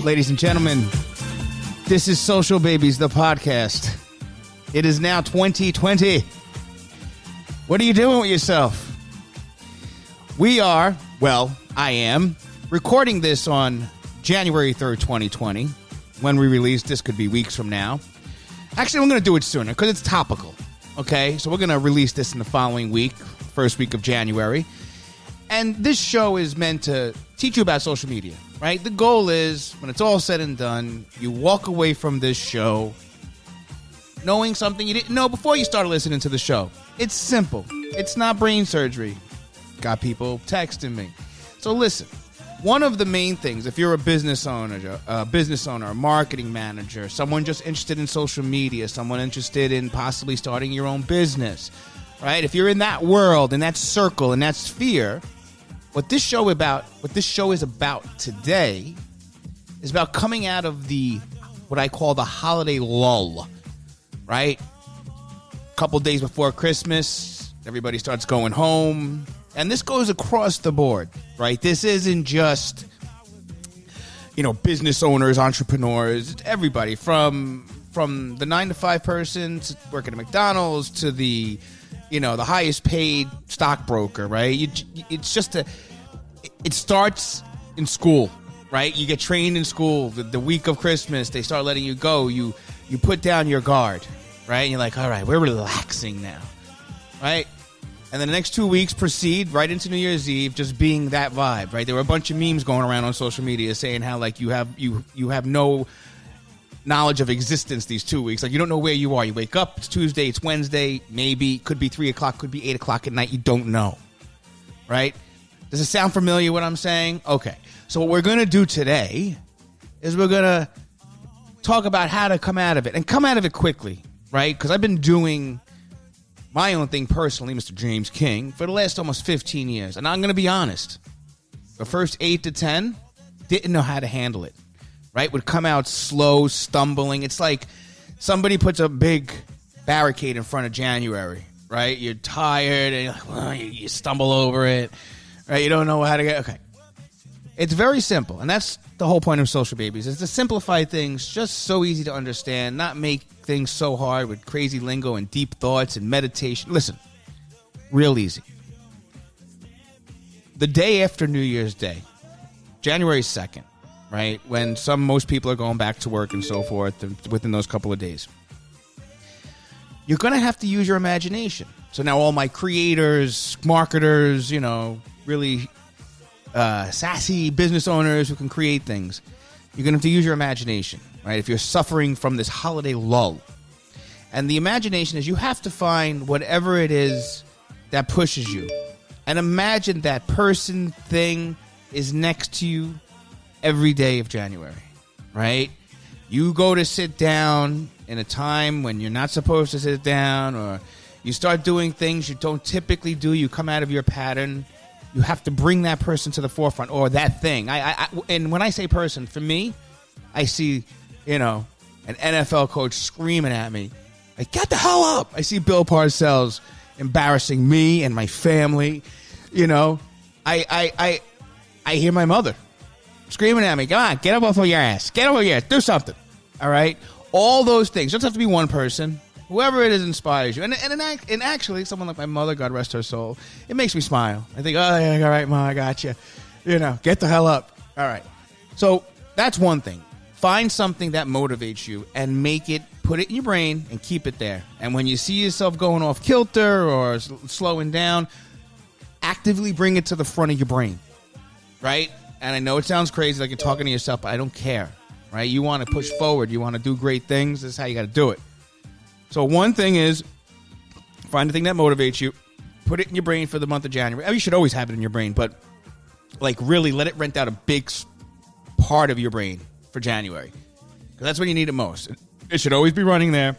Ladies and gentlemen, this is SocialBabies, the podcast. It is now 2020. What are you doing with yourself? I am recording this on January 3rd, 2020. When we release this could be weeks from now. Actually, we're going to do it sooner because it's topical. Okay, so we're going to release this in the following week, first week of January. And this show is meant to teach you about social media, right? The goal is, when it's all said and done, you walk away from this show knowing something you didn't know before you started listening to the show. It's simple. It's not brain surgery. Got people texting me. So listen, one of the main things, if you're a business owner, a marketing manager, someone just interested in social media, someone interested in possibly starting your own business, right? If you're in that world, in that circle, in that sphere, what this show is about today is about coming out of what I call the holiday lull, right? A couple days before Christmas, everybody starts going home, and this goes across the board, right? This isn't just, business owners, entrepreneurs, it's everybody from the 9-to-5 person to working at McDonald's to the highest paid stockbroker, right? It starts in school, right? You get trained in school. The week of Christmas, they start letting you go. You put down your guard, right? And you're like, all right, we're relaxing now, right? And then the next 2 weeks proceed right into New Year's Eve, just being that vibe, right? There were a bunch of memes going around on social media saying how like you have no knowledge of existence these 2 weeks. Like, you don't know where you are. You wake up, it's Tuesday, it's Wednesday, maybe, could be 3 o'clock, could be 8 o'clock at night. You don't know, right? Does it sound familiar what I'm saying? Okay. So what we're going to do today is we're going to talk about how to come out of it, and come out of it quickly, right? Because I've been doing my own thing personally, Mr. James King, for the last almost 15 years. And I'm going to be honest. The first 8 to 10, didn't know how to handle it. Right? Would come out slow, stumbling. It's like somebody puts a big barricade in front of January, right? You're tired and you're like, well, you stumble over it, right? You don't know how to get. Okay. It's very simple. And that's the whole point of SocialBabies, is to simplify things just so easy to understand, not make things so hard with crazy lingo and deep thoughts and meditation. Listen, real easy. The day after New Year's Day, January 2nd, right, when most people are going back to work and so forth within those couple of days, you're going to have to use your imagination. So now all my creators, marketers, really sassy business owners who can create things, you're going to have to use your imagination, right? If you're suffering from this holiday lull. And the imagination is, you have to find whatever it is that pushes you. And imagine that person, thing is next to you every day of January, right? You go to sit down in a time when you're not supposed to sit down, or you start doing things you don't typically do. You come out of your pattern. You have to bring that person to the forefront, or that thing. And when I say person, for me, I see, an NFL coach screaming at me, like, get the hell up. I see Bill Parcells embarrassing me and my family. I hear my mother screaming at me, come on, get up off of your ass. Get over here. Do something. All right? All those things. It doesn't have to be one person. Whoever it is inspires you. And actually, someone like my mother, God rest her soul, it makes me smile. I think, oh, yeah, all right, Ma, I got you. Get the hell up. All right. So that's one thing. Find something that motivates you and put it in your brain and keep it there. And when you see yourself going off kilter or slowing down, actively bring it to the front of your brain. Right? And I know it sounds crazy, like you're talking to yourself, but I don't care, right? You want to push forward. You want to do great things. This is how you got to do it. So one thing is, find a thing that motivates you. Put it in your brain for the month of January. You should always have it in your brain, but like really let it rent out a big part of your brain for January. Because that's when you need it most. It should always be running there.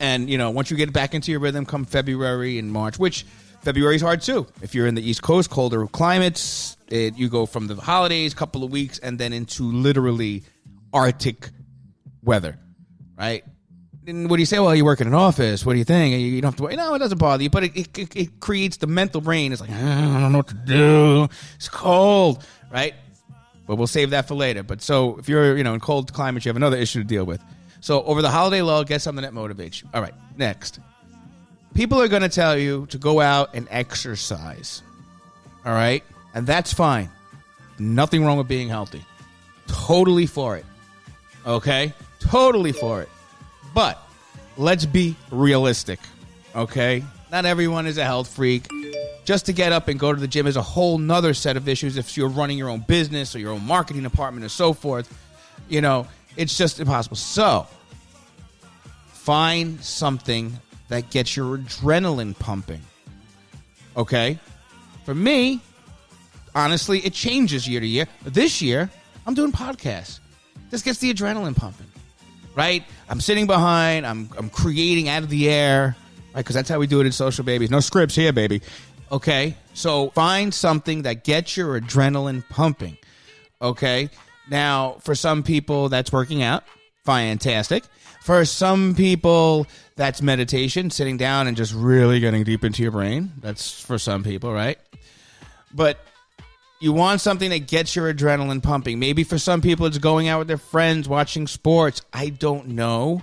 And, once you get back into your rhythm come February and March, which February is hard too. If you're in the East Coast, colder climates, you go from the holidays, couple of weeks, and then into literally Arctic weather, right? And what do you say? Well, you work in an office. What do you think? You don't have to worry. No, it doesn't bother you, but it creates the mental brain. It's like, I don't know what to do. It's cold, right? but we'll save that for later. But so if you're, in cold climates, you have another issue to deal with. So over the holiday lull, get something that motivates you. All right, next. People are going to tell you to go out and exercise. All right? And that's fine. Nothing wrong with being healthy. Totally for it. Okay? Totally for it. But let's be realistic. Okay? Not everyone is a health freak. Just to get up and go to the gym is a whole nother set of issues if you're running your own business or your own marketing department or so forth. It's just impossible. So, find something that gets your adrenaline pumping. Okay? For me, honestly, it changes year to year. This year, I'm doing podcasts. This gets the adrenaline pumping. Right? I'm sitting behind. I'm creating out of the air. Right? Because that's how we do it in SocialBabies. No scripts here, baby. Okay? So, find something that gets your adrenaline pumping. Okay? Now, for some people, that's working out. Fantastic. For some people, that's meditation, sitting down and just really getting deep into your brain. That's for some people, right? But you want something that gets your adrenaline pumping. Maybe for some people, it's going out with their friends, watching sports. I don't know.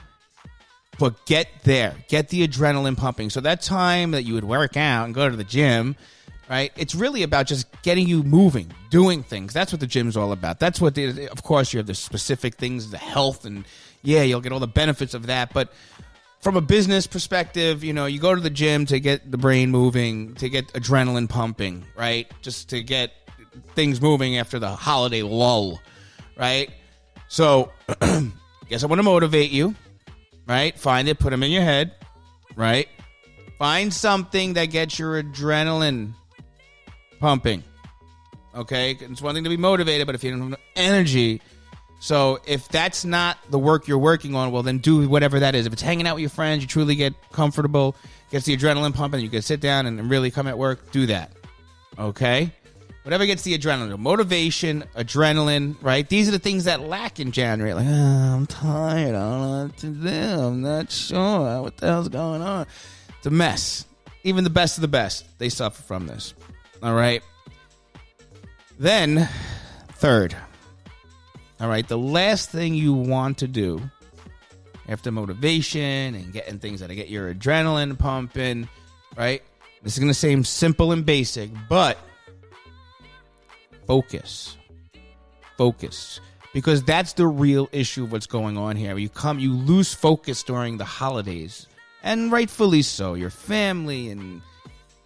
But get there. Get the adrenaline pumping. So that time that you would work out and go to the gym, right? It's really about just getting you moving, doing things. That's what the gym's all about. That's what, of course, you have the specific things, the health, and yeah, you'll get all the benefits of that. But from a business perspective, you go to the gym to get the brain moving, to get adrenaline pumping, right? Just to get things moving after the holiday lull, right? So, guess I want to motivate you, right? Find it, put them in your head, right? Find something that gets your adrenaline pumping. Okay? It's one thing to be motivated, but if you don't have energy, so if that's not the work you're working on, well, then do whatever that is. If it's hanging out with your friends, you truly get comfortable, gets the adrenaline pumping, you can sit down and really come at work, do that. Okay? Whatever gets the adrenaline. Motivation, adrenaline, right? These are the things that lack in January. Like, I'm tired. I don't know what to do. I'm not sure. What the hell's going on? It's a mess. Even the best of the best, they suffer from this. All right? Then, third. All right? The last thing you want to do after motivation and getting things that get your adrenaline pumping, right? This is going to seem simple and basic, but focus. Focus. Because that's the real issue of what's going on here. You lose focus during the holidays. And rightfully so. Your family and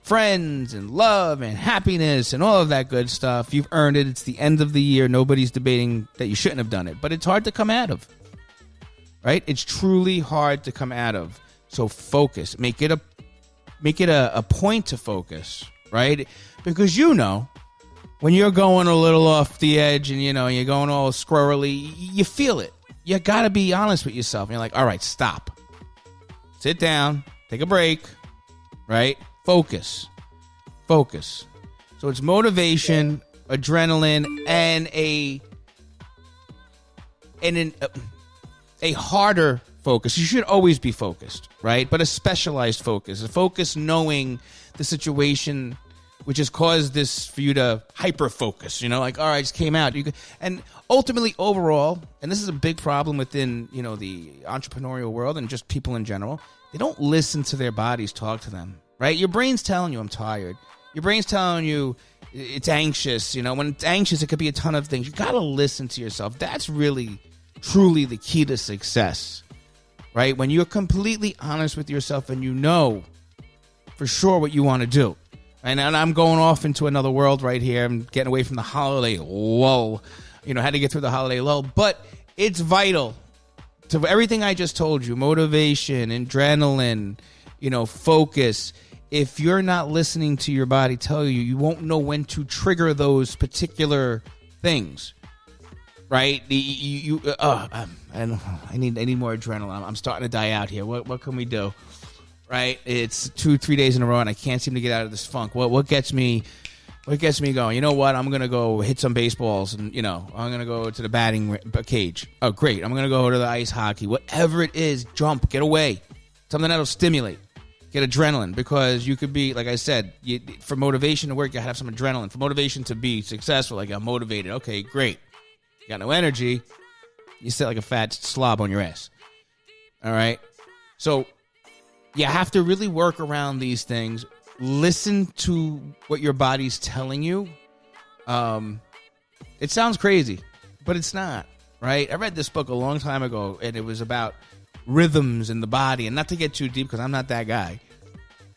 friends and love and happiness and all of that good stuff. You've earned it. It's the end of the year. Nobody's debating that you shouldn't have done it. But it's hard to come out of. Right? It's truly hard to come out of. So focus. Make it a point to focus. Right? Because when you're going a little off the edge and, you're going all squirrely, you feel it. You got to be honest with yourself. And you're like, all right, stop. Sit down. Take a break. Right? Focus. So it's motivation, adrenaline, and a harder focus. You should always be focused, right? But a specialized focus. A focus knowing the situation which has caused this for you to hyper-focus. Like, all right, I just came out. And ultimately, overall, and this is a big problem within, the entrepreneurial world and just people in general, they don't listen to their bodies talk to them. Right? Your brain's telling you I'm tired. Your brain's telling you it's anxious. When it's anxious, it could be a ton of things. You got to listen to yourself. That's really, truly the key to success. Right? When you're completely honest with yourself and you know for sure what you want to do. And I'm going off into another world right here. I'm getting away from the holiday lull. How to get through the holiday lull. But it's vital to everything I just told you. Motivation, adrenaline, focus. If you're not listening to your body tell you, you won't know when to trigger those particular things, right? I need more adrenaline. I'm starting to die out here. What can we do, right? It's 2-3 days in a row, and I can't seem to get out of this funk. What gets me going? You know what? I'm gonna go hit some baseballs, and I'm gonna go to the batting cage. Oh, great! I'm gonna go to the ice hockey. Whatever it is, jump, get away. Something that'll stimulate. Get adrenaline, because you could be, like I said, for motivation to work, you gotta have some adrenaline. For motivation to be successful, like I'm motivated. Okay, great. You got no energy. You sit like a fat slob on your ass. All right? So you have to really work around these things. Listen to what your body's telling you. It sounds crazy, but it's not, right? I read this book a long time ago, and it was about rhythms in the body. And not to get too deep, because I'm not that guy,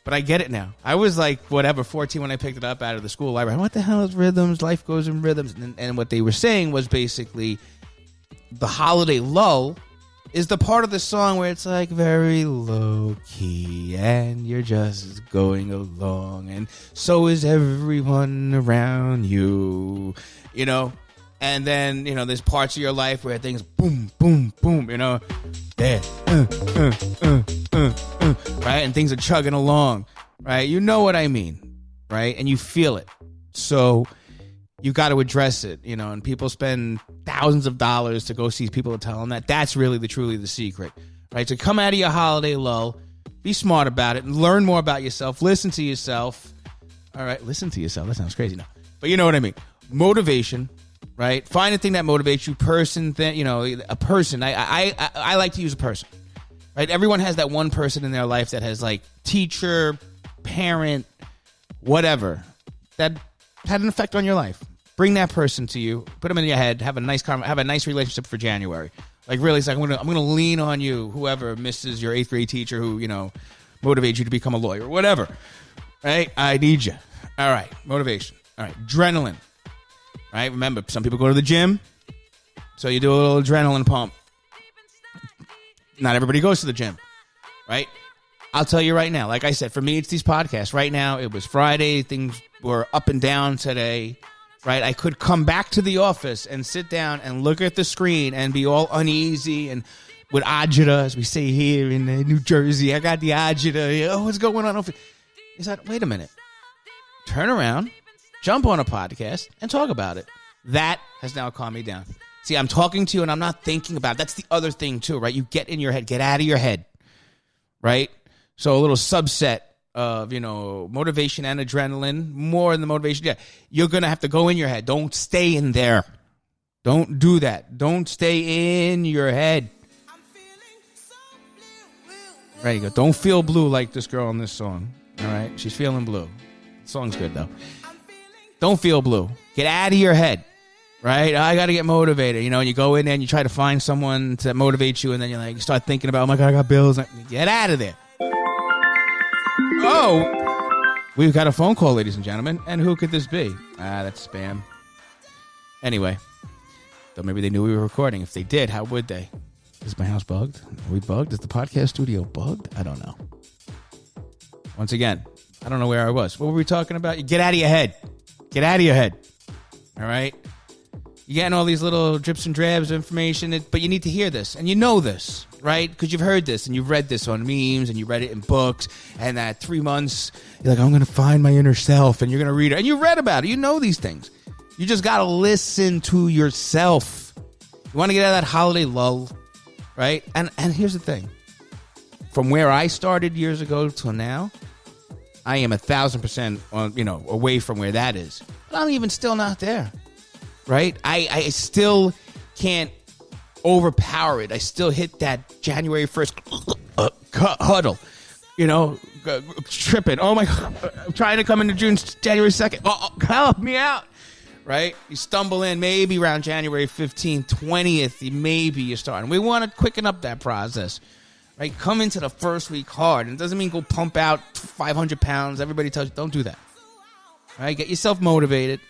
but I get it now. I was like, 14 when I picked it up out of the school library. What the hell is rhythms? Life goes in rhythms. And what they were saying was basically the Holiday Lull is the part of the song where it's like very low key and you're just going along, and so is everyone around you, you know. And then, you know, there's parts of your life where things boom, boom, boom, you know, there, right? And things are chugging along, right? You know what I mean, right? And you feel it. So you got to address it, you know, and people spend thousands of dollars to go see people to tell them that. That's really truly the secret, right? So come out of your holiday lull, be smart about it, and learn more about yourself. Listen to yourself. All right, listen to yourself. That sounds crazy now, but you know what I mean. Motivation, right? Find a thing that motivates you. A person. I like to use a person, right? Everyone has that one person in their life that has, like, teacher, parent, whatever, that had an effect on your life. Bring that person to you. Put them in your head. Have a nice relationship for January. Like, really, it's like, I'm gonna lean on you. Whoever misses your 8th grade teacher who, you know, motivates you to become a lawyer, whatever. Right? I need you. All right, motivation. All right, adrenaline. All right, remember, some people go to the gym, so you do a little adrenaline pump. Not everybody goes to the gym, right? I'll tell you right now. Like I said, for me, it's these podcasts. Right now, it was Friday. Things were up and down today. Right, I could come back to the office and sit down and look at the screen and be all uneasy and with agita, as we say here in New Jersey. I got the agita. Oh, what's going on? Is that, wait a minute. Turn around, jump on a podcast, and talk about it. That has now calmed me down. See, I'm talking to you and I'm not thinking about it. That's the other thing too, right? You get in your head, get out of your head, right? So a little subset of, you know, motivation and adrenaline, more in the motivation. Yeah, you're going to have to go in your head. Don't stay in there. Don't do that. Don't stay in your head. There you go. Don't feel blue like this girl in this song. All right? She's feeling blue. The song's good, though. Don't feel blue. Get out of your head. Right? I got to get motivated. You know, and you go in there and you try to find someone to motivate you, and then you start thinking about, oh my God, I got bills. Get out of there. Oh, we've got a phone call, ladies and gentlemen. And who could this be? That's spam. Anyway, though maybe they knew we were recording. If they did, how would they? Is my house bugged? Are we bugged? Is the podcast studio bugged? I don't know. Once again, I don't know where I was. What were we talking about? You get out of your head. Get out of your head. All right? You're getting all these little drips and drabs of information, but you need to hear this. And you know this, right? Because you've heard this and you've read this on memes and you read it in books. And that 3 months, you're like, I'm going to find my inner self. And you're going to read it. And you read about it. You know these things. You just got to listen to yourself. You want to get out of that holiday lull, right? And here's the thing. From where I started years ago till now, I am 1,000% away from where that is. But I'm even still not there. Right? I still can't overpower it. I still hit that January 1st huddle. You know, tripping. Oh, my God. I'm trying to come into January 2nd. Oh, help me out. Right? You stumble in maybe around January 15th, 20th. Maybe you're starting. We want to quicken up that process. Right? Come into the first week hard. And it doesn't mean go pump out 500 pounds. Everybody tells you, don't do that. Right? Get yourself motivated.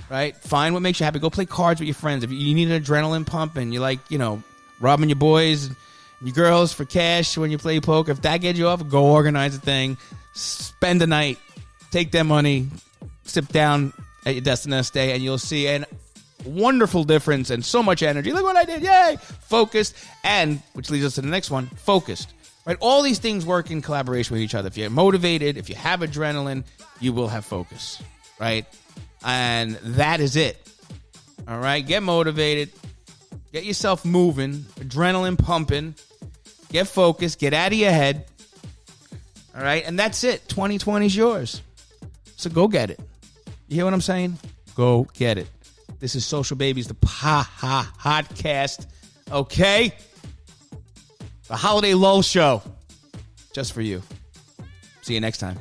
Right? Find what makes you happy. Go play cards with your friends. If you need an adrenaline pump and you like, robbing your boys and your girls for cash when you play poker, if that gets you off, go organize a thing. Spend the night. Take their money. Sit down at your desk the next day and you'll see a wonderful difference and so much energy. Look what I did. Yay! Focused. And, which leads us to the next one, focused. Right? All these things work in collaboration with each other. If you're motivated, if you have adrenaline, you will have focus. Right? And that is it. All right? Get motivated. Get yourself moving. Adrenaline pumping. Get focused. Get out of your head. All right? And that's it. 2020 is yours. So go get it. You hear what I'm saying? Go get it. This is Social Babies, the podcast. Okay? The Holiday Lull Show. Just for you. See you next time.